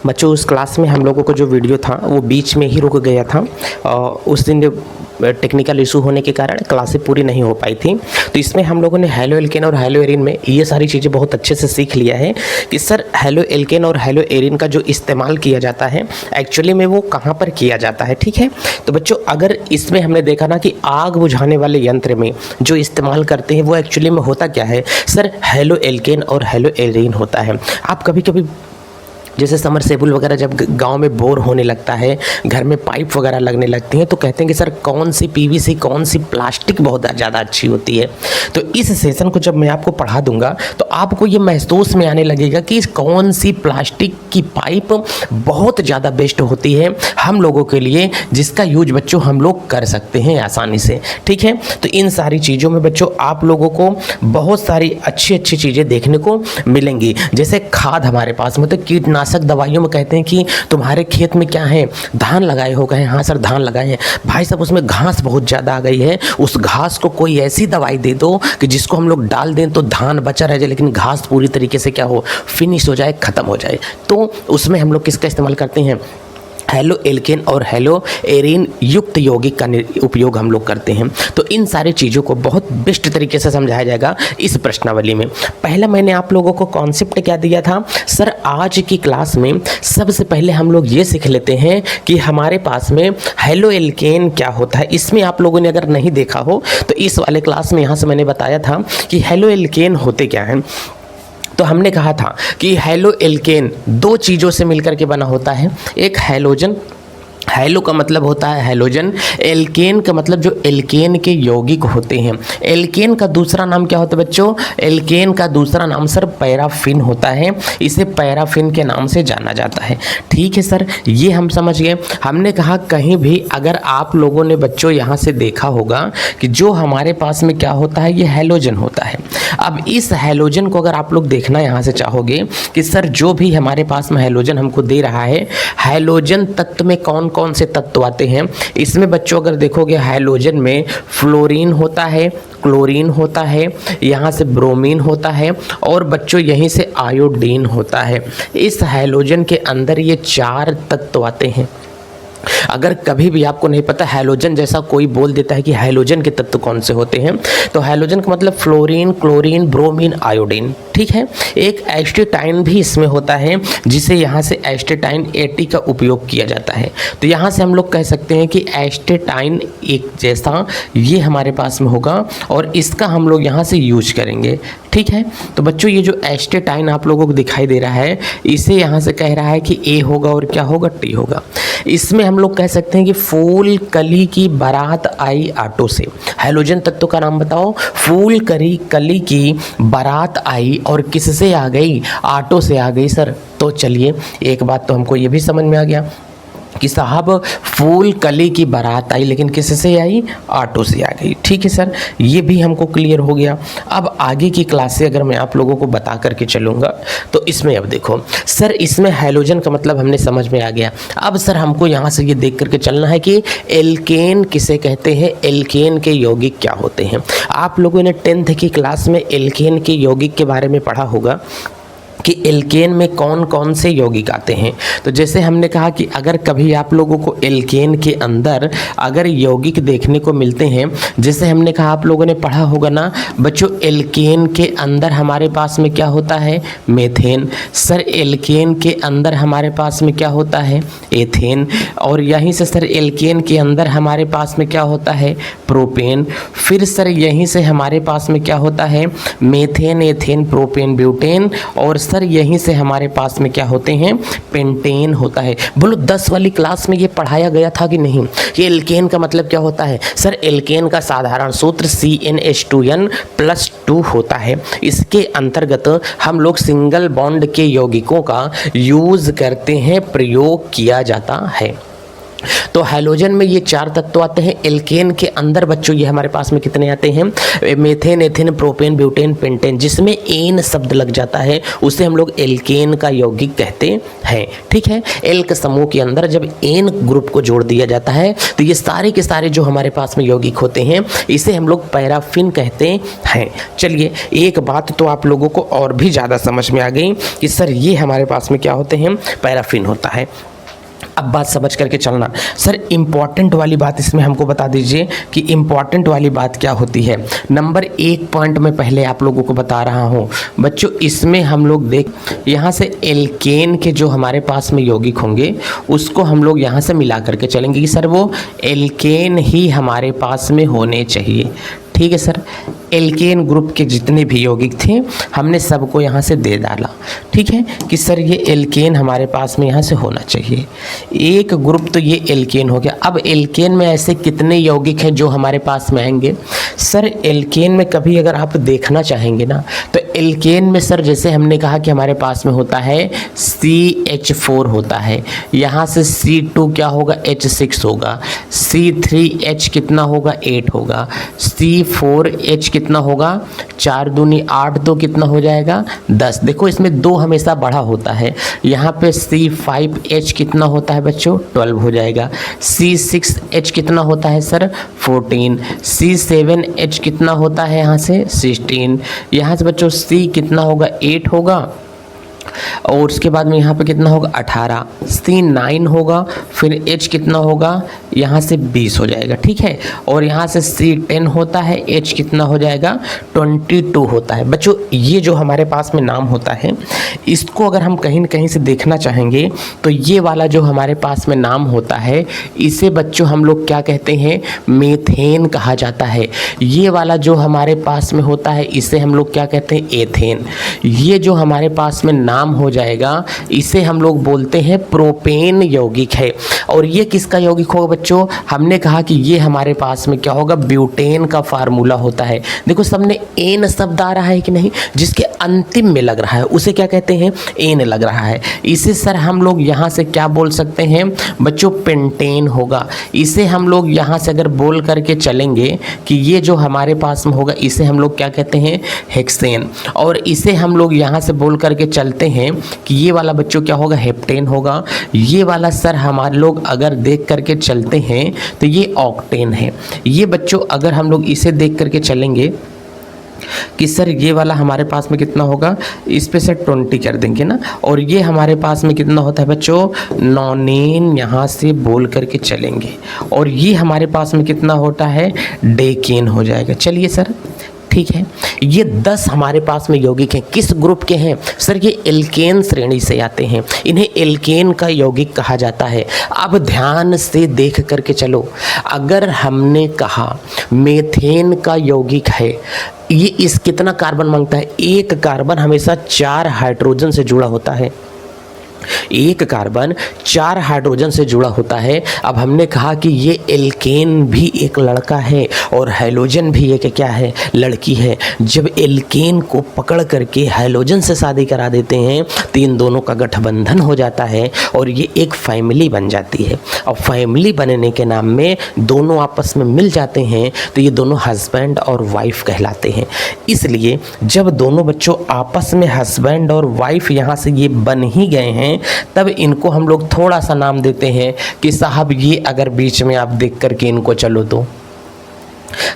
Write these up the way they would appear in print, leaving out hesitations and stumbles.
बच्चों उस क्लास में हम लोगों को जो वीडियो था वो बीच में ही रुक गया था। उस दिन टेक्निकल इशू होने के कारण क्लासें पूरी नहीं हो पाई थी। तो इसमें हम लोगों ने हैलो एल्केन और हैलो एरिन में ये सारी चीज़ें बहुत अच्छे से सीख लिया है कि सर हैलो एल्केन और हैलो एरिन का जो इस्तेमाल किया जाता है एक्चुअली में वो कहाँ पर किया जाता है। ठीक है, तो बच्चों अगर इसमें हमने देखा ना कि आग बुझाने वाले यंत्र में जो इस्तेमाल करते हैं वो एक्चुअली में होता क्या है सर, हैलो एल्केन और हैलो एरिन होता है। आप कभी कभी जैसे समरसेबुल वगैरह जब गांव में बोर होने लगता है, घर में पाइप वगैरह लगने लगती हैं, तो कहते हैं कि सर कौन सी पीवीसी कौन सी प्लास्टिक बहुत ज़्यादा अच्छी होती है। तो इस सेशन को जब मैं आपको पढ़ा दूंगा तो आपको ये महसूस में आने लगेगा कि कौन सी प्लास्टिक की पाइप बहुत ज़्यादा बेस्ट होती है हम लोगों के लिए, जिसका यूज बच्चों हम लोग कर सकते हैं आसानी से। ठीक है, तो इन सारी चीज़ों में बच्चों आप लोगों को बहुत सारी अच्छी अच्छी चीज़ें देखने को मिलेंगी। जैसे खाद हमारे पास मतलब कीटनाशक दवाइयों में कहते हैं कि तुम्हारे खेत में क्या है, धान लगाए हो गए। हाँ सर धान लगाए हैं भाई साहब, उसमें घास बहुत ज़्यादा आ गई है, उस घास को कोई ऐसी दवाई दे दो कि जिसको हम लोग डाल दें तो धान बचा रह जाए लेकिन घास पूरी तरीके से क्या हो, फिनिश हो जाए, ख़त्म हो जाए। तो उसमें हम लोग किसका इस्तेमाल करते हैं, हैलो एल्केन और हैलो एरिन युक्त यौगिक का उपयोग हम लोग करते हैं। तो इन सारी चीज़ों को बहुत बेस्ट तरीके से समझाया जाएगा इस प्रश्नावली में। पहला मैंने आप लोगों को कॉन्सेप्ट क्या दिया था सर, आज की क्लास में सबसे पहले हम लोग ये सीख लेते हैं कि हमारे पास में हैलो एल्केन क्या होता है। इसमें आप लोगों ने अगर नहीं देखा हो तो इस वाले क्लास में यहाँ से मैंने बताया था कि हैलो एल्केन होते क्या हैं। तो हमने कहा था कि हैलो एल्केन दो चीज़ों से मिलकर के बना होता है, एक हैलोजन, हैलो का मतलब होता है हैलोजन, एल्केन का मतलब जो एल्केन के यौगिक होते हैं। एल्केन का दूसरा नाम क्या होता है बच्चों, एल्केन का दूसरा नाम सर पैराफिन होता है, इसे पैराफिन के नाम से जाना जाता है। ठीक है सर, ये हम समझ गए। हमने कहा कहीं भी अगर आप लोगों ने बच्चों यहाँ से देखा होगा कि जो हमारे पास में क्या होता है, ये हैलोजन होता है। अब इस हैलोजन को अगर आप लोग देखना यहाँ से चाहोगे कि सर जो भी हमारे पास में हैलोजन हमको दे रहा है, हैलोजन तत्व में कौन कौन से तत्व आते हैं। इसमें बच्चों अगर देखोगे हैलोजन में फ्लोरीन होता है, क्लोरीन होता है, यहाँ से ब्रोमीन होता है और बच्चों यहीं से आयोडीन होता है। इस हैलोजन के अंदर ये 4 तत्व आते हैं। अगर कभी भी आपको नहीं पता हैलोजन जैसा कोई बोल देता है कि हैलोजन के तत्व कौन से होते हैं, तो हैलोजन का मतलब फ्लोरीन, क्लोरीन, ब्रोमीन, आयोडीन। ठीक है, एक एस्टेटाइन भी इसमें होता है जिसे यहाँ से एस्टेटाइन 80 का उपयोग किया जाता है। तो यहाँ से हम लोग कह सकते हैं कि एस्टेटाइन एक जैसा ये हमारे पास में होगा और इसका हम लोग यहाँ से यूज करेंगे। ठीक है, तो बच्चों ये जो एस्टेटाइन आप लोगों को दिखाई दे रहा है, इसे यहाँ से कह रहा है कि ए होगा और क्या होगा, टी होगा। इसमें हम लोग कह सकते हैं कि फूल कली की बारात आई ऑटो से। हैलोजन तत्व का नाम बताओ, फूल कली की बारात आई और किससे आ गई, ऑटो से आ गई सर। तो चलिए एक बात तो हमको ये भी समझ में आ गया कि साहब फूल कली की बारात आई लेकिन किससे आई, ऑटो से आ गई। ठीक है सर, ये भी हमको क्लियर हो गया। अब आगे की क्लास से अगर मैं आप लोगों को बता करके चलूँगा तो इसमें अब देखो सर, इसमें हैलोजन का मतलब हमने समझ में आ गया। अब सर हमको यहाँ से ये देख करके चलना है कि एल्केन किसे कहते हैं, एल्केन के यौगिक क्या होते हैं। आप लोगों ने 10th की क्लास में एल्केन के यौगिक के बारे में पढ़ा होगा कि एल्केन में कौन कौन से यौगिक आते हैं। तो जैसे हमने कहा कि अगर कभी आप लोगों को एल्केन के अंदर अगर यौगिक देखने को मिलते हैं, जैसे हमने कहा आप लोगों ने पढ़ा होगा ना बच्चों, एल्केन के अंदर हमारे पास में क्या होता है, मेथेन। सर एल्केन के अंदर हमारे पास में क्या होता है, एथेन। और यहीं से सर एल्केन के अंदर हमारे पास में क्या होता है, प्रोपेन। फिर सर यहीं से हमारे पास में क्या होता है, मेथेन, एथेन, प्रोपेन, ब्यूटेन। और सर यहीं से हमारे पास में क्या होते हैं, पेंटेन होता है। बोलो 10 वाली क्लास में ये पढ़ाया गया था कि नहीं, ये एल्केन का मतलब क्या होता है सर, एल्केन का साधारण सूत्र CnH2n+2 होता है। इसके अंतर्गत हम लोग सिंगल बॉन्ड के यौगिकों का यूज करते हैं, प्रयोग किया जाता है। तो हैलोजन में ये 4 तत्व आते हैं। एल्केन के अंदर बच्चों ये हमारे पास में कितने आते हैं, methane, ethane, propane, butane, pentane, जिसमें एन शब्द लग जाता है उसे हम लोग एल्केन का यौगिक कहते हैं। ठीक है, एल्क समूह के अंदर जब एन ग्रुप को जोड़ दिया जाता है तो ये सारे के सारे जो हमारे पास में यौगिक होते हैं इसे हम लोग पैराफिन कहते हैं। चलिए, एक बात तो आप लोगों को और भी ज़्यादा समझ में आ गई कि सर ये हमारे पास में क्या होते हैं, पैराफिन होता है। अब बात समझ करके चलना। सर इम्पॉर्टेंट वाली बात इसमें हमको बता दीजिए कि इम्पॉर्टेंट वाली बात क्या होती है। नंबर 1 पॉइंट में पहले आप लोगों को बता रहा हूँ बच्चों, इसमें हम लोग देख यहाँ से एल्केन के जो हमारे पास में यौगिक होंगे उसको हम लोग यहाँ से मिला करके चलेंगे कि सर वो एल्केन ही हमारे पास में होने चाहिए। ठीक है सर, एल्केन ग्रुप के जितने भी यौगिक थे हमने सबको यहाँ से दे डाला। ठीक है कि सर ये एल्केन हमारे पास में यहाँ से होना चाहिए। एक ग्रुप तो ये एल्केन हो गया। अब एल्केन में ऐसे कितने यौगिक हैं जो हमारे पास में आएंगे? सर एल्केन में कभी अगर आप देखना चाहेंगे ना तो एल्केन में सर जैसे हमने कहा कि हमारे पास में होता है CH4 होता है, यहाँ से C2 क्या होगा, H6 होगा, C3H कितना होगा, 8 होगा, C4H कितना होगा, 4 दूनी 8, 2 कितना हो जाएगा, 10। देखो इसमें 2 हमेशा बड़ा होता है। यहाँ पे C5H कितना होता है बच्चों, 12 हो जाएगा। C6H कितना होता है सर, 14। C7H कितना होता है यहाँ से, 16। यहाँ से बच्चों C कितना होगा, 8 होगा, और उसके बाद में यहाँ पे कितना होगा, 18। C9 होगा, फिर H कितना होगा, यहाँ से 20 हो जाएगा। ठीक है, और यहाँ से C10 होता है, H कितना हो जाएगा, 22 होता है। बच्चों ये जो हमारे पास में नाम होता है इसको अगर हम कहीं न कहीं से देखना चाहेंगे तो ये वाला जो हमारे पास में नाम होता है इसे बच्चों हम लोग क्या कहते हैं, मीथेन कहा जाता है। ये वाला जो हमारे पास में होता है इसे हम लोग क्या कहते हैं, एथेन। ये जो हमारे पास में नाम हो जाएगा इसे हम लोग बोलते हैं प्रोपेन यौगिक है। और ये किसका यौगिक होगा बच्चों, हमने कहा कि ये हमारे पास में क्या होगा, ब्यूटेन का फार्मूला होता है। देखो सबने एन शब्द आ रहा है कि नहीं, जिसके अंतिम में लग रहा है उसे क्या कहते हैं, एन लग रहा है। इसे सर हम लोग यहाँ से क्या बोल सकते हैं बच्चों, पेंटेन होगा। इसे हम लोग यहाँ से अगर बोल करके चलेंगे कि ये जो हमारे पास में होगा इसे हम लोग क्या कहते हैं, हेक्सेन। और इसे हम लोग यहाँ से बोल करके चलते हैं कि ये वाला बच्चों क्या होगा, हेप्टेन होगा। ये वाला सर हमारे लोग अगर देख करके चलते हैं तो ये ऑक्टेन है। ये बच्चों अगर हम लोग इसे देख करके चलेंगे कि सर ये वाला हमारे पास में कितना होगा, इस पे से 20 कर देंगे ना, और ये हमारे पास में कितना होता है बच्चों, नॉनेन, यहाँ से बोल करके चलेंगे, और ये हमारे पास में कितना होता है, डेकेन हो जाएगा। चलिए सर ठीक है, ये 10 हमारे पास में यौगिक हैं। किस ग्रुप के हैं सर, ये एल्केन श्रेणी से आते हैं। इन्हें एल्केन का यौगिक कहा जाता है। अब ध्यान से देख करके चलो, अगर हमने कहा मीथेन का यौगिक है, ये इस कितना कार्बन मांगता है, एक कार्बन हमेशा 4 हाइड्रोजन से जुड़ा होता है। एक कार्बन 4 हाइड्रोजन से जुड़ा होता है। अब हमने कहा कि ये एल्केन भी एक लड़का है और हैलोजन भी एक क्या है, लड़की है। जब एल्केन को पकड़ करके हैलोजन से शादी करा देते हैं तो इन दोनों का गठबंधन हो जाता है और ये एक फैमिली बन जाती है। और फैमिली बनने के नाम में दोनों आपस में मिल जाते हैं तो ये दोनों हस्बैंड और वाइफ कहलाते हैं। इसलिए जब दोनों बच्चों आपस में हस्बैंड और वाइफ यहाँ से ये बन ही गए हैं तब इनको हम लोग थोड़ा सा नाम देते हैं कि साहब ये अगर बीच में आप देख करके इनको चलो तो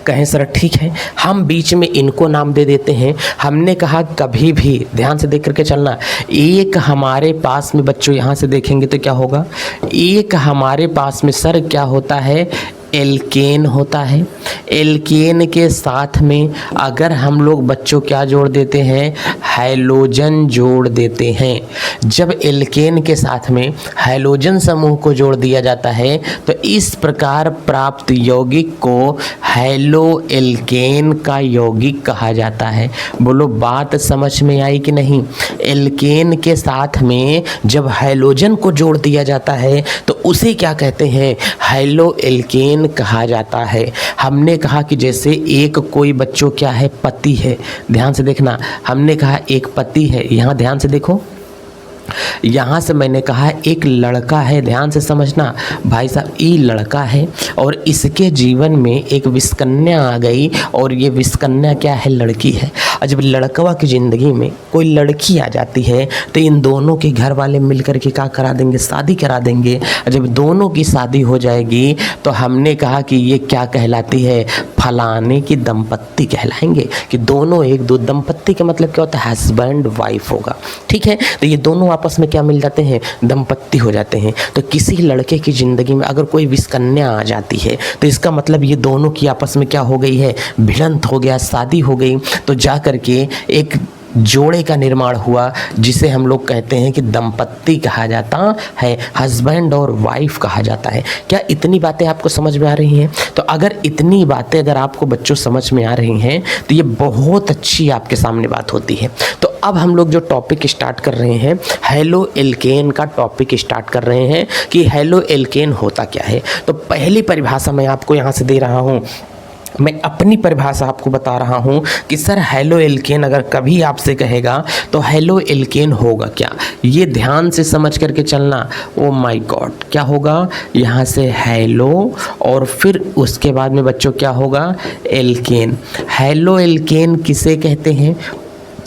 कहें सर ठीक है, हम बीच में इनको नाम दे देते हैं। हमने कहा कभी भी ध्यान से देख करके चलना, एक हमारे पास में बच्चों यहाँ से देखेंगे तो क्या होगा, एक हमारे पास में सर क्या होता है, एल्केन होता है। एल्केन के साथ में अगर हम लोग बच्चों क्या जोड़ देते हैं, हैलोजन जोड़ देते हैं। जब एल्केन के साथ में हैलोजन समूह को जोड़ दिया जाता है तो इस प्रकार प्राप्त यौगिक को हैलो एल्केन का यौगिक कहा जाता है। बोलो बात समझ में आई कि नहीं। एल्केन के साथ में जब हैलोजन को जोड़ दिया जाता है तो उसे क्या कहते हैं, हैलो एल्केन कहा जाता है। हमने कहा कि जैसे एक कोई बच्चों क्या है, पति है। ध्यान से देखना, हमने कहा एक पति है, यहाँ ध्यान से देखो, यहाँ से मैंने कहा एक लड़का है, ध्यान से समझना भाई साहब, ये लड़का है और इसके जीवन में एक विषकन्या आ गई और ये विषकन्या क्या है, लड़की है। और जब लड़कवा की ज़िंदगी में कोई लड़की आ जाती है तो इन दोनों के घर वाले मिलकर के क्या करा देंगे, शादी करा देंगे। और जब दोनों की शादी हो जाएगी तो हमने कहा कि ये क्या कहलाती है, फलाने की दंपत्ति कहलाएंगे, कि दोनों एक दो, दंपत्ति का मतलब क्या होता है, हस्बैंड वाइफ होगा, ठीक है। तो ये दोनों आपस में क्या मिल जाते हैं, दंपत्ति हो जाते हैं। तो किसी लड़के की ज़िंदगी में अगर कोई विषकन्या आ जाती है तो इसका मतलब ये दोनों की आपस में क्या हो गई है, भिड़ंत हो गया, शादी हो गई। तो जा करके एक जोड़े का निर्माण हुआ जिसे हम लोग कहते हैं कि दंपत्ति कहा जाता है, हस्बैंड और वाइफ कहा जाता है। क्या इतनी बातें आपको समझ में आ रही हैं? तो अगर इतनी बातें अगर आपको बच्चों समझ में आ रही हैं तो ये बहुत अच्छी आपके सामने बात होती है। तो अब हम लोग जो टॉपिक स्टार्ट कर रहे हैं, हेलो एल्केन का टॉपिक स्टार्ट कर रहे हैं कि हेलो एल्केन होता क्या है। तो पहली परिभाषा मैं आपको यहाँ से दे रहा हूँ, मैं अपनी परिभाषा आपको बता रहा हूँ कि सर हेलो एल्केन अगर कभी आपसे कहेगा तो हेलो एल्केन होगा क्या, ये ध्यान से समझ करके चलना। ओ माय गॉड, क्या होगा, यहाँ से हेलो और फिर उसके बाद में बच्चों क्या होगा, एल्केन। हेलो एल्केन किसे कहते हैं?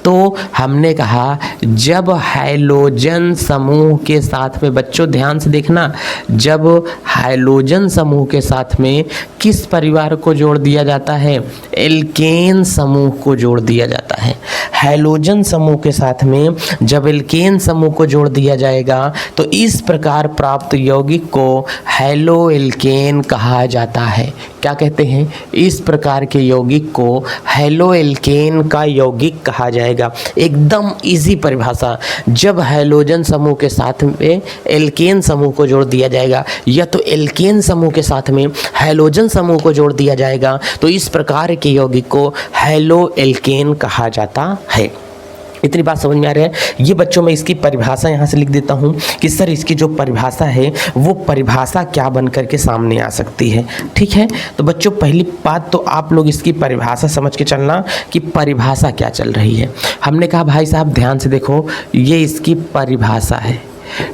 तो हमने कहा जब हाइलोजन समूह के साथ में, बच्चों ध्यान से देखना, जब हाइलोजन समूह के साथ में किस परिवार को जोड़ दिया जाता है, एल्केन समूह को जोड़ दिया जाता है। हाइलोजन समूह के साथ में जब एल्केन समूह को जोड़ दिया जाएगा तो इस प्रकार प्राप्त यौगिक को हेलो एल्केन कहा जाता है। क्या कहते हैं? इस प्रकार के यौगिक को हेलो एल्केन का यौगिक कहा जाएगा। एकदम इजी परिभाषा, जब हाइलोजन समूह के साथ में एल्केन समूह को जोड़ दिया जाएगा या तो एल्केन समूह के साथ में हाइलोजन समूह को जोड़ दिया जाएगा तो इस प्रकार के यौगिक को हेलो एल्केन कहा जाता है। इतनी बात समझ में आ रही है? ये बच्चों में इसकी परिभाषा यहाँ से लिख देता हूँ कि सर इसकी जो परिभाषा है वो परिभाषा क्या बन करके सामने आ सकती है, ठीक है। तो बच्चों पहली बात तो आप लोग इसकी परिभाषा समझ के चलना कि परिभाषा क्या चल रही है। हमने कहा भाई साहब ध्यान से देखो, ये इसकी परिभाषा है।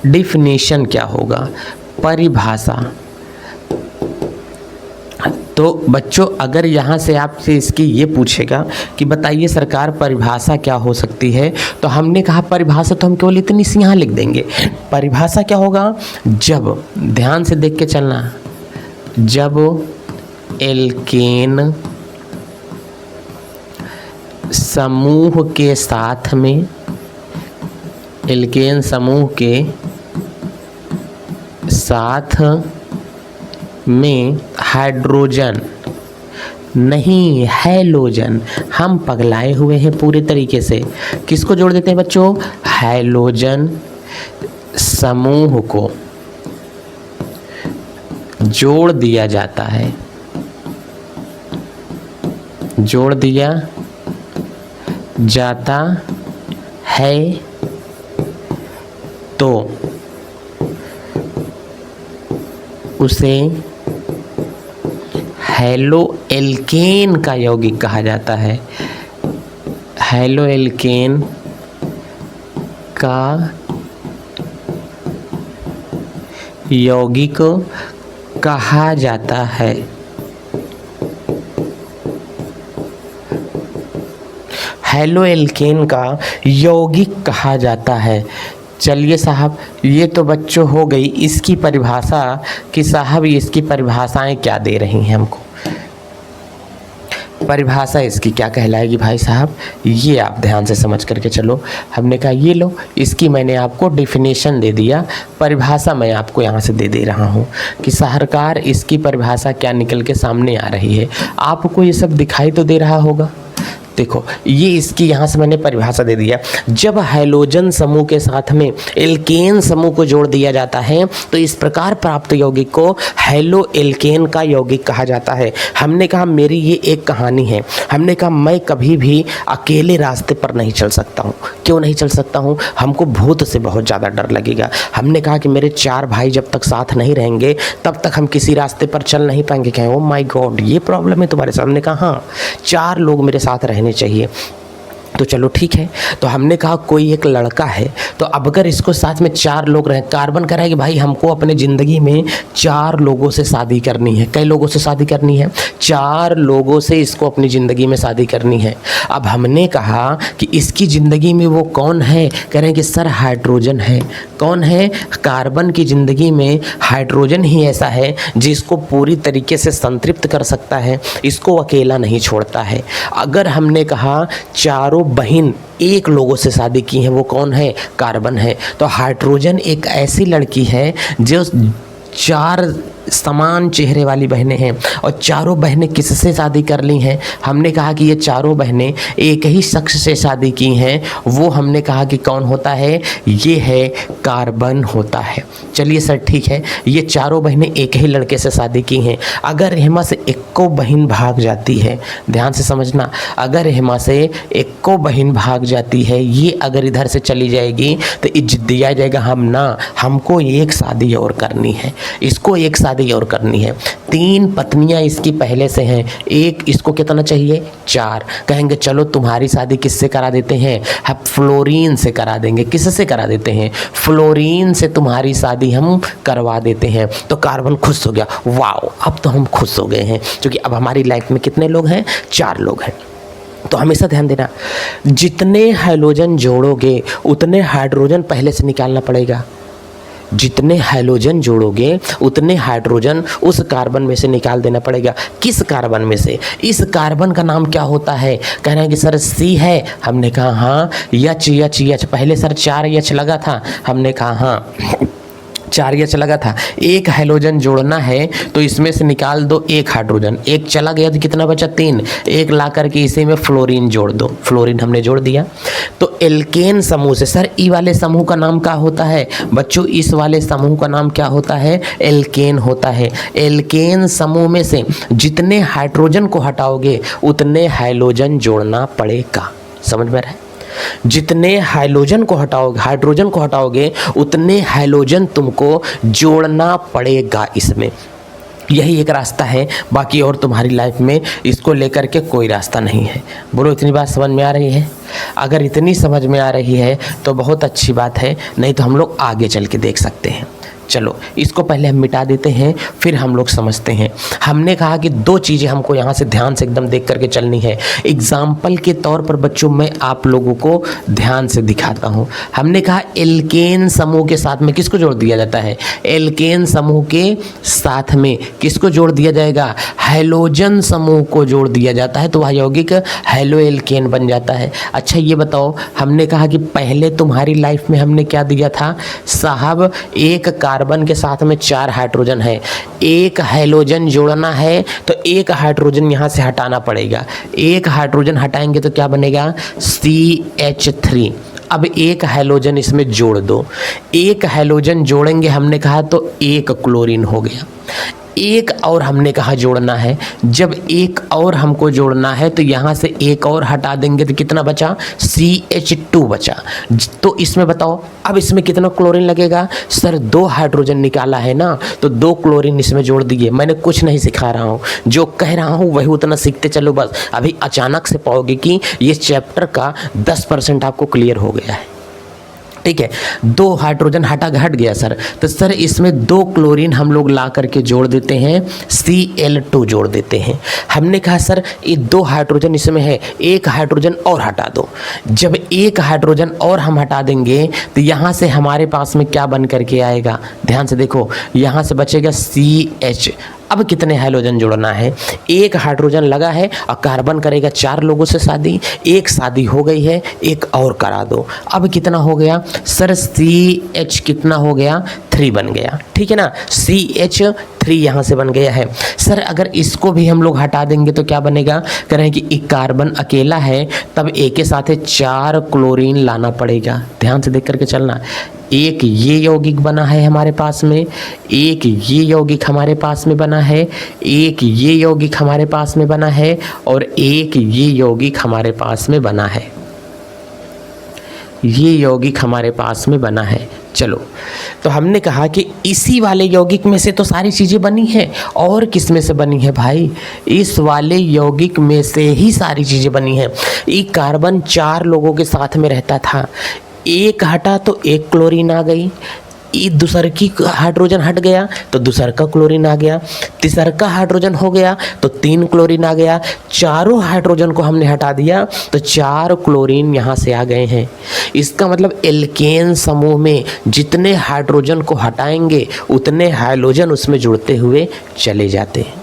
डिफिनेशन क्या होगा, परिभाषा। तो बच्चों अगर यहाँ से आपसे इसकी ये पूछेगा कि बताइए सरकार परिभाषा क्या हो सकती है, तो हमने कहा परिभाषा तो हम केवल इतनी सी यहाँ लिख देंगे। परिभाषा क्या होगा, जब, ध्यान से देख के चलना, जब एल्केन समूह के साथ में, एल्केन समूह के साथ में हाइड्रोजन, नहीं हैलोजन, हम पगलाए हुए हैं पूरे तरीके से। किसको जोड़ देते हैं बच्चों, हाइलोजन समूह को जोड़ दिया जाता है, जोड़ दिया जाता है तो उसे हेलो एल्केन का यौगिक कहा जाता है। हेलो एल्केन का यौगिक कहा जाता है। हेलो एल्केन का यौगिक कहा जाता है। चलिए साहब, ये तो बच्चों हो गई इसकी परिभाषा कि साहब इसकी परिभाषाएं क्या दे रही हैं हमको। परिभाषा इसकी क्या कहलाएगी भाई साहब, ये आप ध्यान से समझ करके चलो। हमने कहा ये लो, इसकी मैंने आपको डेफिनेशन दे दिया, परिभाषा मैं आपको यहाँ से दे रहा हूँ कि सरकार इसकी परिभाषा क्या निकल के सामने आ रही है। आपको ये सब दिखाई तो दे रहा होगा। देखो ये इसकी यहाँ से मैंने परिभाषा दे दिया, जब हाइलोजन समूह के साथ में एल्केन समूह को जोड़ दिया जाता है तो इस प्रकार प्राप्त यौगिक को हेलो एल्केन का यौगिक कहा जाता है। हमने कहा मेरी ये एक कहानी है, हमने कहा मैं कभी भी अकेले रास्ते पर नहीं चल सकता हूँ। क्यों नहीं चल सकता हूँ, हमको भूत से बहुत ज़्यादा डर लगेगा। हमने कहा कि मेरे 4 भाई जब तक साथ नहीं रहेंगे तब तक हम किसी रास्ते पर चल नहीं पाएंगे। कहें ओ माय गॉड ये प्रॉब्लम है तुम्हारे सामने। कहा हाँ, 4 लोग मेरे साथ रहने चाहिए। तो चलो ठीक है, तो हमने कहा कोई एक लड़का है, तो अब अगर इसको साथ में 4 लोग रहे, कार्बन कह रहा है कि भाई हमको अपने ज़िंदगी में 4 लोगों से शादी करनी है। कई लोगों से शादी करनी है? 4 लोगों से इसको अपनी ज़िंदगी में शादी करनी है। अब हमने कहा कि इसकी ज़िंदगी में वो कौन है? कह रहे हैं कि सर हाइड्रोजन है। कौन है? कार्बन की ज़िंदगी में हाइड्रोजन ही ऐसा है जिसको पूरी तरीके से संतृप्त कर सकता है, इसको अकेला नहीं छोड़ता है। अगर हमने कहा चारों बहन एक लोगों से शादी की हैं, वो कौन है? कार्बन है। तो हाइड्रोजन एक ऐसी लड़की है जो 4 समान चेहरे वाली बहनें हैं, और चारों बहनें किससे शादी कर ली हैं? हमने कहा कि ये चारों बहनें एक ही शख्स से शादी की हैं। वो हमने कहा कि कौन होता है? ये है कार्बन होता है। चलिए सर ठीक है, ये चारों बहनें एक ही लड़के से शादी की हैं। अगर हेमा से एको बहन भाग जाती है, ध्यान से समझना, अगर हेमा से एको बहन भाग जाती है, ये अगर इधर से चली जाएगी तो इज्जत दिया जाएगा हम ना, हमको एक शादी और करनी है, इसको एक शादी और करनी है। 3 पत्नियां इसकी पहले से हैं, एक इसको कितना चाहिए? 4। कहेंगे चलो तुम्हारी शादी किससे करा देते हैं? हम फ्लोरीन से करा देंगे। किससे करा देते हैं? फ्लोरीन से तुम्हारी शादी हम करवा देते हैं। तो कार्बन खुश हो गया, वाओ अब तो हम खुश हो गए हैं, क्योंकि अब हमारी लाइफ में कितने लोग हैं? 4 लोग हैं। तो हमेशा ध्यान देना, जितने हाइड्रोजन जोड़ोगे उतने हाइड्रोजन पहले से निकालना पड़ेगा। जितने हाइड्रोजन जोड़ोगे उतने हाइड्रोजन उस कार्बन में से निकाल देना पड़ेगा। किस कार्बन में से? इस कार्बन का नाम क्या होता है? कह रहे हैं कि सर सी है। हमने कहा हाँ। यच यच यच, पहले सर 4 यच लगा था, हमने कहा हाँ 4 यच लगा था। एक हाइड्रोजन जोड़ना है तो इसमें से निकाल दो एक हाइड्रोजन, एक चला गया तो कितना बचा? 3। एक ला करके इसी में फ्लोरीन जोड़ दो, फ्लोरीन हमने जोड़ दिया। तो एल्केन समूह से, सर ई वाले समूह का नाम क्या होता है? बच्चों इस वाले समूह का नाम क्या होता है? एल्केन होता है। एल्केन समूह में से जितने हाइड्रोजन को हटाओगे उतने हाइड्रोजन जोड़ना पड़ेगा। समझ में रहा है? जितने हाइड्रोजन को हटाओगे उतने हाइड्रोजन तुमको जोड़ना पड़ेगा इसमें। यही एक रास्ता है, बाकी और तुम्हारी लाइफ में इसको लेकर के कोई रास्ता नहीं है। बोलो इतनी बात समझ में आ रही है? अगर इतनी समझ में आ रही है तो बहुत अच्छी बात है, नहीं तो हम लोग आगे चल के देख सकते हैं। चलो इसको पहले हम मिटा देते हैं, फिर हम लोग समझते हैं। हमने कहा कि 2 चीज़ें हमको यहाँ से ध्यान से एकदम देख करके चलनी है। एग्जाम्पल के तौर पर बच्चों मैं आप लोगों को ध्यान से दिखाता हूँ। हमने कहा एल्केन समूह के साथ में किसको जोड़ दिया जाता है? एल्केन समूह के साथ में किसको जोड़ दिया जाएगा? हाइड्रोजन समूह को जोड़ दिया जाता है, तो वह यौगिक हैलो एल्केन बन जाता है। अच्छा ये बताओ, हमने कहा कि पहले तुम्हारी लाइफ में हमने क्या दिया था? साहब एक कार्बन के साथ में 4 हाइड्रोजन है, एक हाइड्रोजन जोड़ना है तो एक हाइड्रोजन यहाँ से हटाना पड़ेगा। एक हाइड्रोजन हटाएंगे तो क्या बनेगा? CH3। अब एक हाइड्रोजन इसमें जोड़ दो, एक हाइड्रोजन जोड़ेंगे हमने कहा तो एक क्लोरीन हो गया। एक और हमने कहा जोड़ना है, जब एक और हमको जोड़ना है तो यहाँ से एक और हटा देंगे तो कितना बचा? CH2 बचा। तो इसमें बताओ अब इसमें कितना क्लोरीन लगेगा? सर 2 हाइड्रोजन निकाला है ना, तो 2 क्लोरीन इसमें जोड़ दिए। मैंने कुछ नहीं सिखा रहा हूँ, जो कह रहा हूँ वही उतना सीखते चलो बस। अभी अचानक से पाओगे कि ये चैप्टर का 10% आपको क्लियर हो गया है। ठीक है, 2 हाइड्रोजन हट गया सर, तो सर इसमें 2 क्लोरीन हम लोग ला करके जोड़ देते हैं, Cl2 जोड़ देते हैं। हमने कहा सर ये 2 हाइड्रोजन इसमें है, एक हाइड्रोजन और हटा दो। जब एक हाइड्रोजन और हम हटा देंगे तो यहाँ से हमारे पास में क्या बन करके आएगा? ध्यान से देखो, यहाँ से बचेगा CH। अब कितने हाइड्रोजन जोड़ना है? एक हाइड्रोजन लगा है और कार्बन करेगा 4 लोगों से शादी, एक शादी हो गई है, एक और करा दो। अब कितना हो गया सर? CH कितना हो गया? 3 बन गया। ठीक है ना, CH3 यहाँ से बन गया है। सर अगर इसको भी हम लोग हटा देंगे तो क्या बनेगा? कह रहे हैं कि एक कार्बन अकेला है, तब एक के साथ 4 क्लोरीन लाना पड़ेगा। ध्यान से देख करके चलना। एक ये यौगिक बना है हमारे पास में, एक ये यौगिक हमारे पास में बना है, एक ये यौगिक हमारे पास में बना है, और एक ये यौगिक हमारे पास में बना है। ये यौगिक हमारे पास में बना है। चलो, तो हमने कहा कि इसी वाले यौगिक में से तो सारी चीज़ें बनी हैं। और किस में से बनी है भाई? इस वाले यौगिक में से ही सारी चीज़ें बनी हैं। ये कार्बन 4 लोगों के साथ में रहता था, एक हटा तो एक क्लोरीन आ गई, दूसर की हाइड्रोजन हट गया तो दूसर का क्लोरीन आ गया, तीसर का हाइड्रोजन हो गया तो 3 क्लोरीन आ गया, चारों हाइड्रोजन को हमने हटा दिया तो 4 क्लोरीन यहाँ से आ गए हैं। इसका मतलब एल्केन समूह में जितने हाइड्रोजन को हटाएंगे उतने हाइड्रोजन उसमें जुड़ते हुए चले जाते हैं,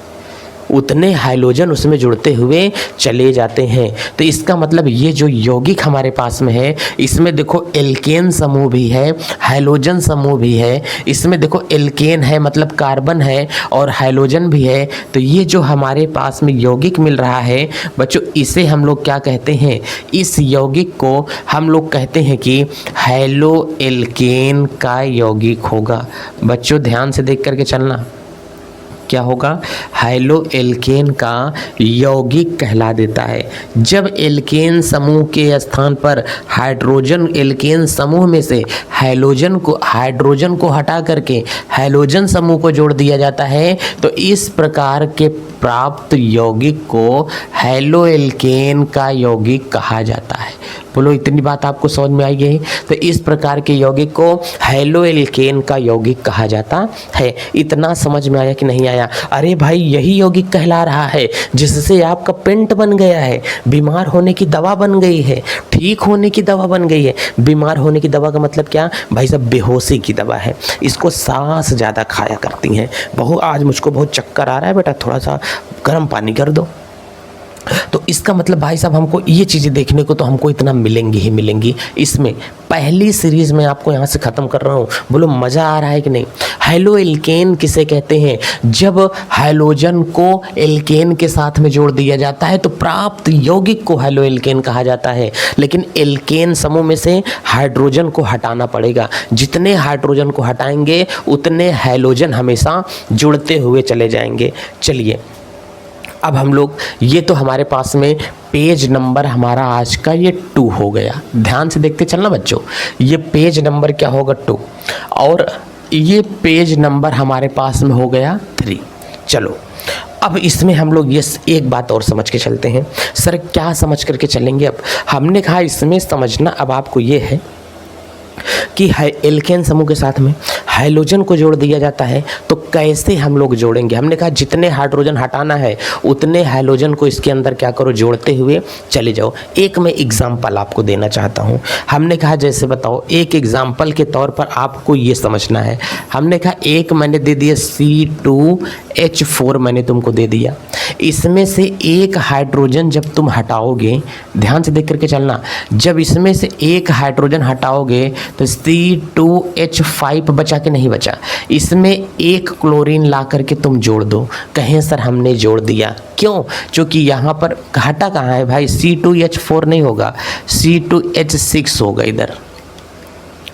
उतने हाइड्रोजन उसमें जुड़ते हुए चले जाते हैं। तो इसका मतलब ये जो यौगिक हमारे पास में है, इसमें देखो एल्केन समूह भी है, हाइड्रोजन समूह भी है। इसमें देखो एल्केन है मतलब कार्बन है और हाइड्रोजन भी है। तो ये जो हमारे पास में यौगिक मिल रहा है बच्चों, इसे हम लोग क्या कहते हैं? इस यौगिक को हम लोग कहते हैं कि हैलो एल्केन का यौगिक होगा। बच्चों ध्यान से देख करके चलना, क्या होगा? हैलो एल्केन का यौगिक कहला देता है। जब एल्केन समूह के स्थान पर हाइड्रोजन, एल्केन समूह में से हाइड्रोजन को हटा करके हाइड्रोजन समूह को जोड़ दिया जाता है तो इस प्रकार के प्राप्त यौगिक को हैलो एल्केन का यौगिक कहा जाता है। बोलो, इतनी बात आपको समझ में आई है? तो इस प्रकार के यौगिक को हैलो एल्केन का यौगिक कहा जाता है। इतना समझ में आया कि नहीं आया? अरे भाई, यही यौगिक कहला रहा है जिससे आपका पेंट बन गया है, बीमार होने की दवा बन गई है, ठीक होने की दवा बन गई है। बीमार होने की दवा का मतलब क्या भाई साहब? बेहोशी की दवा है। इसको सांस ज़्यादा खाया करती हैं। आज मुझको बहुत चक्कर आ रहा है बेटा, थोड़ा सा गर्म पानी कर दो। तो इसका मतलब भाई साहब हमको ये चीज़ें देखने को तो हमको इतना मिलेंगी ही मिलेंगी। इसमें पहली सीरीज़ में आपको यहाँ से ख़त्म कर रहा हूँ। बोलो मज़ा आ रहा है कि नहीं? हैलो एल्केन किसे कहते हैं? जब हाइड्रोजन को एल्केन के साथ में जोड़ दिया जाता है तो प्राप्त यौगिक को हैलो एल्केन कहा जाता है। लेकिन एल्केन समूह में से हाइड्रोजन को हटाना पड़ेगा। जितने हाइड्रोजन को हटाएंगे उतने हाइड्रोजन हमेशा जुड़ते हुए चले जाएंगे। चलिए, अब हम लोग, ये तो हमारे पास में पेज नंबर हमारा आज का ये 2 हो गया। ध्यान से देखते चलना बच्चों, ये पेज नंबर क्या होगा? 2। और ये पेज नंबर हमारे पास में हो गया 3। चलो, अब इसमें हम लोग ये एक बात और समझ के चलते हैं। सर क्या समझ करके चलेंगे? अब हमने कहा इसमें समझना अब आपको ये है कि एल्केन समूह के साथ में हाइड्रोजन को जोड़ दिया जाता है तो कैसे हम लोग जोड़ेंगे? हमने कहा जितने हाइड्रोजन हटाना है उतने हाइड्रोजन को इसके अंदर क्या करो? जोड़ते हुए चले जाओ। एक मैं एग्जाम्पल आपको देना चाहता हूँ। हमने कहा जैसे बताओ, एक एग्जाम्पल के तौर पर आपको ये समझना है। हमने कहा एक मैंने दे दिया C2H4 मैंने तुमको दे दिया। इसमें से एक हाइड्रोजन जब तुम हटाओगे, ध्यान से देख करके चलना, जब इसमें से एक हाइड्रोजन हटाओगे तो C2H5 बचा के नहीं बचा, इसमें एक क्लोरीन ला करके तुम जोड़ दो। कहें सर हमने जोड़ दिया, क्यों? क्योंकि यहाँ पर घाटा कहाँ है भाई? C2H4 नहीं होगा, C2H6 होगा। इधर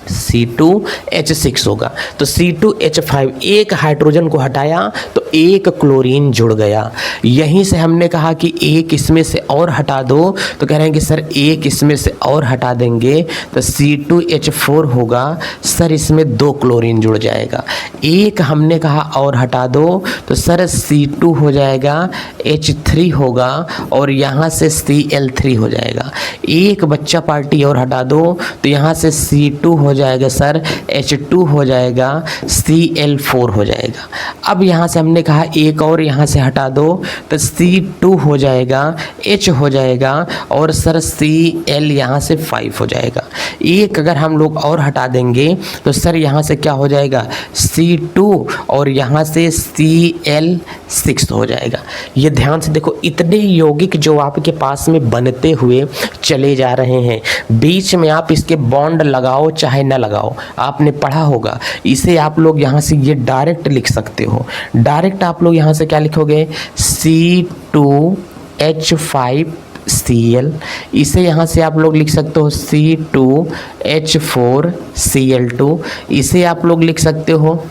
C2H6 होगा तो C2H5, एक हाइड्रोजन को हटाया तो एक क्लोरीन जुड़ गया। यहीं से हमने कहा कि एक इसमें से और हटा दो तो कह रहे हैं कि सर एक इसमें से और हटा देंगे तो C2H4 होगा। सर इसमें 2 क्लोरीन जुड़ जाएगा। एक हमने कहा और हटा दो तो सर C2 हो जाएगा, H3 होगा और यहाँ से Cl3 हो जाएगा। एक बच्चा पार्टी और हटा दो तो यहाँ से C2 हो जाएगा सर, H2 हो जाएगा, Cl4 हो जाएगा। अब यहाँ से हमने कहा एक और यहाँ से हटा दो तो C2 हो जाएगा, H हो जाएगा और सर Cl यहाँ से 5 हो जाएगा। एक अगर हम लोग और हटा देंगे तो सर यहाँ से क्या हो जाएगा? C2 और यहाँ से Cl6 हो जाएगा। ये ध्यान से देखो, इतने यौगिक जो आपके पास में बनते हुए चले जा रहे हैं, बीच में आप इसके बॉन्ड लगाओ चाहे ना लगाओ, आपने पढ़ा होगा। इसे आप लोग यहाँ से ये डायरेक्ट लिख सकते हो। डायरेक्ट आप लोग यहाँ से क्या लिखोगे? C2H5Cl, इसे यहाँ से आप लोग लिख सकते हो C2H4Cl2, इसे आप लोग लिख सकते हो,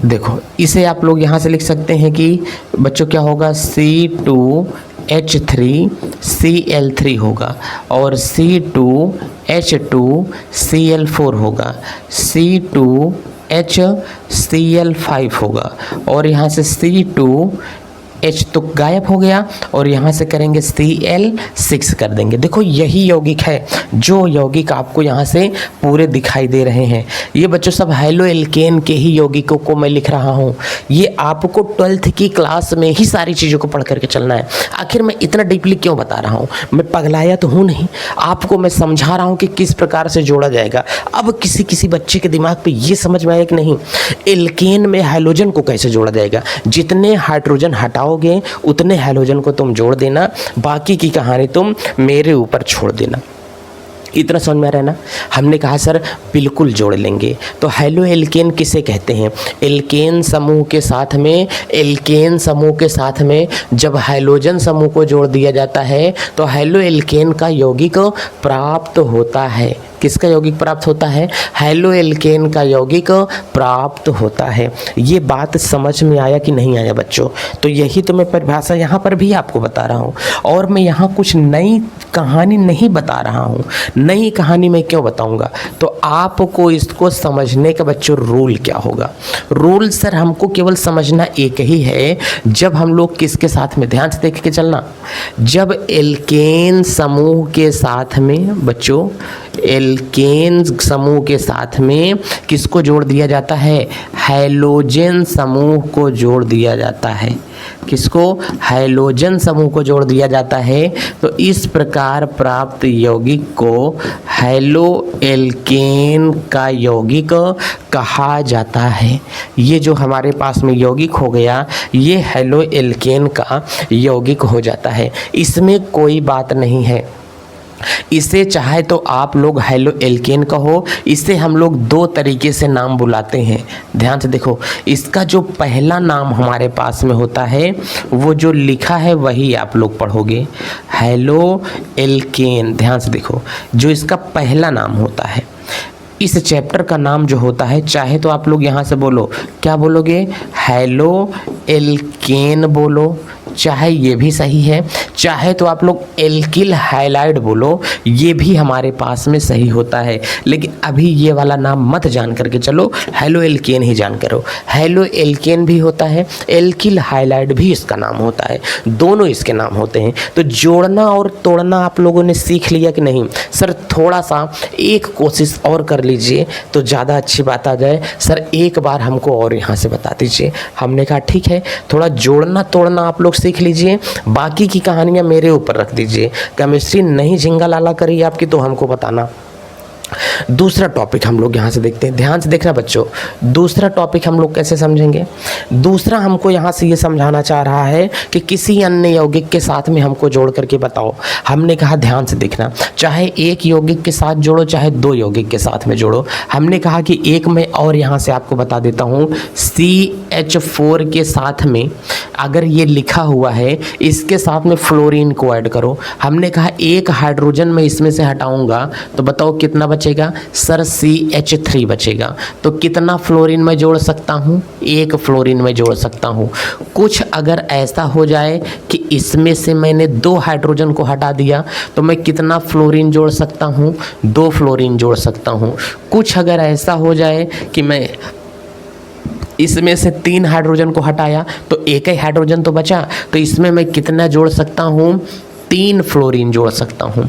देखो इसे आप लोग यहाँ से लिख सकते हैं कि बच्चों क्या होगा? C2 H3Cl3 होगा और C2H2Cl4 होगा, C2HCl5 होगा और यहाँ से C2H तो गायब हो गया और यहाँ से करेंगे Cl6 कर देंगे। देखो यही यौगिक है, जो यौगिक आपको यहाँ से पूरे दिखाई दे रहे हैं। ये बच्चों सब हैलो एल्केन के ही यौगिकों को मैं लिख रहा हूँ। ये आपको 12th की क्लास में ही सारी चीज़ों को पढ़ करके चलना है। आखिर मैं इतना डीपली क्यों बता रहा हूँ? मैं पगलाया तो हूँ नहीं, आपको मैं समझा रहा हूँ कि किस प्रकार से जोड़ा जाएगा। अब किसी बच्चे के दिमाग पे ये समझ में आया कि नहीं, एल्केन में हाइड्रोजन को कैसे जोड़ा जाएगा। जितने हाइड्रोजन हटाओगे उतने हैलोजन को तुम जोड़ देना, बाकी की कहानी तुम मेरे ऊपर छोड़ देना। इतना समझ में आ रहा है ना? हमने कहा सर बिल्कुल जोड़ लेंगे। तो हैलो एल्केन किसे कहते हैं? एल्केन समूह के साथ में, एल्केन समूह के साथ में जब हैलोजन समूह को जोड़ दिया जाता है तो हैलो एल्केन का यौगिक प्राप्त होता है। किसका यौगिक प्राप्त होता है? हैलो एल्केन का यौगिक प्राप्त होता है। ये बात समझ में आया कि नहीं आया बच्चों? तो यही तो मैं परिभाषा यहाँ पर भी आपको बता रहा हूँ और मैं यहाँ कुछ नई कहानी नहीं बता रहा हूँ। नई कहानी मैं क्यों बताऊँगा? तो आपको इसको समझने का बच्चों रूल क्या होगा? रूल सर हमको केवल समझना एक ही है। जब हम लोग किसके साथ में, ध्यान से देख के चलना, जब एल्केन समूह के साथ में बच्चों, एल्केन समूह के साथ में किसको जोड़ दिया जाता है? हैलोजन समूह को जोड़ दिया जाता है। किसको? हैलोजन समूह को जोड़ दिया जाता है। तो इस प्रकार प्राप्त यौगिक को हैलो एल्केन का यौगिक कहा जाता है। ये जो हमारे पास में यौगिक हो गया, ये हैलो एल्केन का यौगिक हो जाता है। इसमें कोई बात नहीं है। इसे चाहे तो आप लोग हैलो एल्केन कहो, इसे हम लोग दो तरीके से नाम बुलाते हैं। ध्यान से देखो, इसका जो पहला नाम हमारे पास में होता है वो जो लिखा है वही आप लोग पढ़ोगे, हैलो एल्केन। ध्यान से देखो, जो इसका पहला नाम होता है, इस चैप्टर का नाम जो होता है, चाहे तो आप लोग यहाँ से बोलो, क्या बोलोगे? हैलो एल्केन बोलो, चाहे ये भी सही है। चाहे तो आप लोग एल्किल हाइलाइड बोलो, ये भी हमारे पास में सही होता है। लेकिन अभी ये वाला नाम मत जान करके चलो, हैलो एल्केन ही जान करो। हैलो एल्केन भी होता है, एल्किल हाइलाइड भी इसका नाम होता है, दोनों इसके नाम होते हैं। तो जोड़ना और तोड़ना आप लोगों ने सीख लिया कि नहीं? सर थोड़ा सा एक कोशिश और कर लीजिए तो ज़्यादा अच्छी बात आ जाए। सर एक बार हमको और यहाँ से बता दीजिए। हमने कहा ठीक है, थोड़ा जोड़ना तोड़ना आप लोग सीख लीजिए, बाकी की कहानियां मेरे ऊपर रख दीजिए। केमिस्ट्री नहीं झिंगा लाला करी आपकी तो हमको बताना। दूसरा टॉपिक हम लोग यहाँ से देखते हैं। ध्यान से देखना बच्चों, दूसरा टॉपिक हम लोग कैसे समझेंगे? दूसरा हमको यहाँ से ये समझाना चाह रहा है कि किसी अन्य यौगिक के साथ में हमको जोड़ करके बताओ। हमने कहा ध्यान से देखना, चाहे एक यौगिक के साथ जोड़ो चाहे दो यौगिक के साथ में जोड़ो। हमने कहा कि एक मैं और यहाँ से आपको बता देता हूँ, CH4 के साथ में अगर ये लिखा हुआ है, इसके साथ में फ्लोरीन को ऐड करो। हमने कहा एक हाइड्रोजन मैं इसमें से हटाऊंगा तो बताओ कितना बचेगा? सर CH3 बचेगा। तो कितना फ्लोरीन मैं जोड़ सकता हूँ? एक फ्लोरीन मैं जोड़ सकता हूँ। कुछ अगर ऐसा हो जाए कि इसमें से मैंने दो हाइड्रोजन को हटा दिया तो मैं कितना फ्लोरीन जोड़ सकता हूँ? दो फ्लोरीन जोड़ सकता हूँ। कुछ अगर ऐसा हो जाए कि मैं इसमें से तीन हाइड्रोजन को हटाया तो एक ही हाइड्रोजन तो बचा, तो इसमें मैं कितना जोड़ सकता हूँ? तीन फ्लोरीन जोड़ सकता हूँ।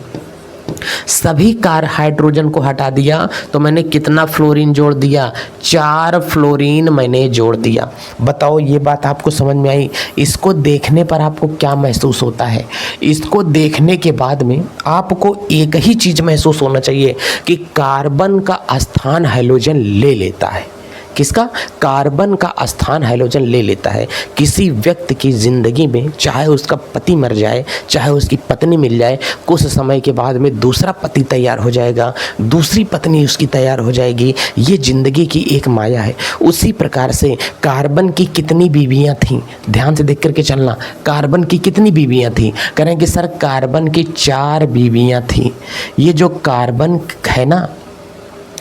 सभी कार हाइड्रोजन को हटा दिया तो मैंने कितना फ्लोरीन जोड़ दिया? चार फ्लोरीन मैंने जोड़ दिया। बताओ ये बात आपको समझ में आई? इसको देखने पर आपको क्या महसूस होता है? इसको देखने के बाद में आपको एक ही चीज महसूस होना चाहिए कि कार्बन का स्थान हाइड्रोजन ले लेता है। किसका? कार्बन का स्थान हाइड्रोजन ले लेता है। किसी व्यक्ति की ज़िंदगी में चाहे उसका पति मर जाए, चाहे उसकी पत्नी मिल जाए, कुछ समय के बाद में दूसरा पति तैयार हो जाएगा, दूसरी पत्नी उसकी तैयार हो जाएगी। ये ज़िंदगी की एक माया है। उसी प्रकार से कार्बन की कितनी बीवियाँ थीं? ध्यान से देख करके चलना, कार्बन की कितनी बीवियाँ थीं? करें कि सर कार्बन की 4 बीवियाँ थीं। ये जो कार्बन है ना,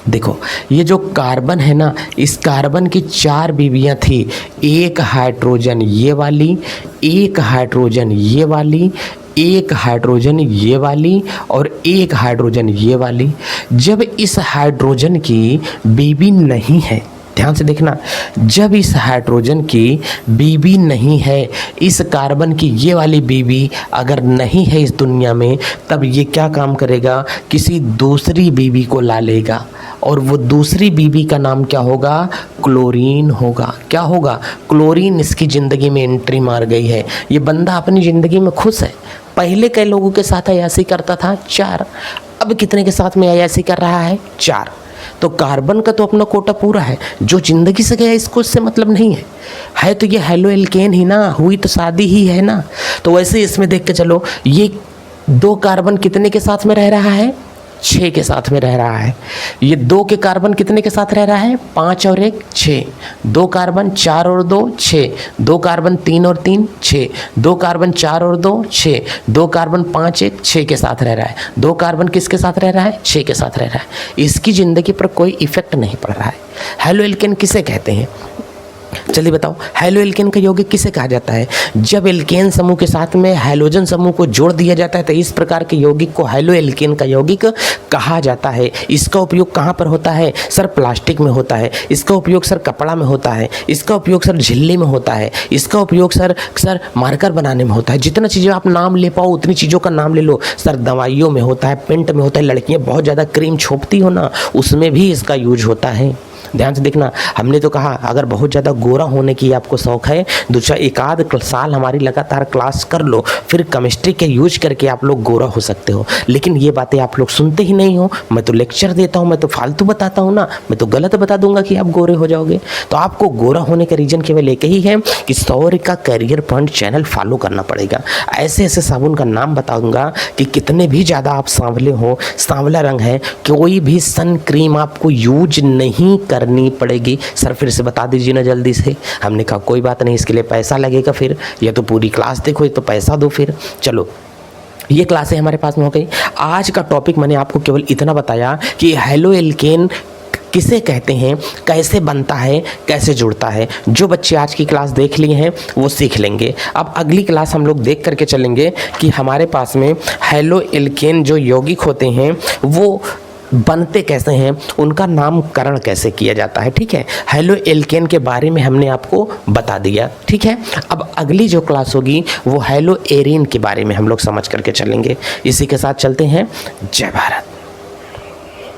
देखो ये जो कार्बन है ना, इस कार्बन की 4 बीवियाँ थी, एक हाइड्रोजन ये वाली, एक हाइड्रोजन ये वाली, एक हाइड्रोजन ये वाली और एक हाइड्रोजन ये वाली। जब इस हाइड्रोजन की बीवी नहीं है, ध्यान से देखना, जब इस हाइड्रोजन की बीवी नहीं है, इस कार्बन की ये वाली बीवी अगर नहीं है इस दुनिया में, तब ये क्या काम करेगा, किसी दूसरी बीवी को ला लेगा और वो दूसरी बीवी का नाम क्या होगा, क्लोरीन होगा। क्या होगा, क्लोरीन इसकी ज़िंदगी में एंट्री मार गई है। ये बंदा अपनी ज़िंदगी में खुश है। पहले कई लोगों के साथ अयासी करता था 4, अब कितने के साथ में अयासी कर रहा है, 4। तो कार्बन का तो अपना कोटा पूरा है, जो जिंदगी से गया इसको इससे मतलब नहीं है तो ये हेलो एल्केन ही ना, हुई तो शादी ही है ना। तो वैसे इसमें देख के चलो, ये 2 कार्बन कितने के साथ में रह रहा है, 6 के साथ में रह रहा है। ये 2 के कार्बन कितने के साथ रह रहा है, 5 और 1 6, 2 कार्बन 4 और 2 6, 2 कार्बन 3 और 3 6, 2 कार्बन 4 और 2 6, 2 कार्बन 5 1 6 के साथ रह रहा है। 2 कार्बन किसके साथ रह रहा है, 6 के साथ रह रहा है। इसकी ज़िंदगी पर कोई इफेक्ट नहीं पड़ रहा है। हेलो एल्केन किसे कहते हैं, चलिए बताओ, हेलो एल्केन का यौगिक किसे कहा जाता है। जब एल्केन समूह के साथ में हाइड्रोजन समूह को जोड़ दिया जाता है तो इस प्रकार के यौगिक को हेलो एल्केन का यौगिक कहा जाता है। इसका उपयोग कहाँ पर होता है, सर प्लास्टिक में होता है, इसका उपयोग सर कपड़ा में होता है, इसका उपयोग सर झिल्ली में होता है, इसका उपयोग सर मार्कर बनाने में होता है। जितना चीज़ें आप नाम ले पाओ उतनी चीज़ों का नाम ले लो। सर दवाइयों में होता है, पेंट में होता है, लड़कियाँ बहुत ज़्यादा क्रीम छोपती हो ना, उसमें भी इसका यूज होता है। ध्यान से देखना, हमने तो कहा अगर बहुत ज़्यादा गोरा होने की आपको शौक़ है, दूसरा 1 साल हमारी लगातार क्लास कर लो, फिर केमिस्ट्री के यूज करके आप लोग गोरा हो सकते हो। लेकिन ये बातें आप लोग सुनते ही नहीं हो। मैं तो लेक्चर देता हूँ, मैं तो फालतू बताता हूँ ना, मैं तो गलत बता दूंगा कि आप गोरे हो जाओगे। तो आपको गोरा होने का रीज़न केवल एक ही है कि सौर्य का करियर पॉइंट चैनल फॉलो करना पड़ेगा। ऐसे ऐसे साबुन का नाम बताऊँगा कि कितने भी ज़्यादा आप सांवले हो, सांवला रंग है, कोई भी सन क्रीम आपको यूज नहीं करनी पड़ेगी। सर फिर से बता दीजिए ना जल्दी से। हमने कहा कोई बात नहीं, इसके लिए पैसा लगेगा, फिर या तो पूरी क्लास देखो या तो पैसा दो। फिर चलो, ये क्लासें हमारे पास में हो गई। आज का टॉपिक मैंने आपको केवल इतना बताया कि हेलो एल्केन किसे कहते हैं, कैसे बनता है, कैसे जुड़ता है। जो बच्चे आज की क्लास देख लिए हैं वो सीख लेंगे। अब अगली क्लास हम लोग देख करके चलेंगे कि हमारे पास में हेलो एल्केन जो यौगिक होते हैं वो बनते कैसे हैं, उनका नामकरण कैसे किया जाता है। ठीक है, हेलो एल्केन के बारे में हमने आपको बता दिया। ठीक है, अब अगली जो क्लास होगी वो हेलो एरीन के बारे में हम लोग समझ करके चलेंगे। इसी के साथ चलते हैं। जय भारत।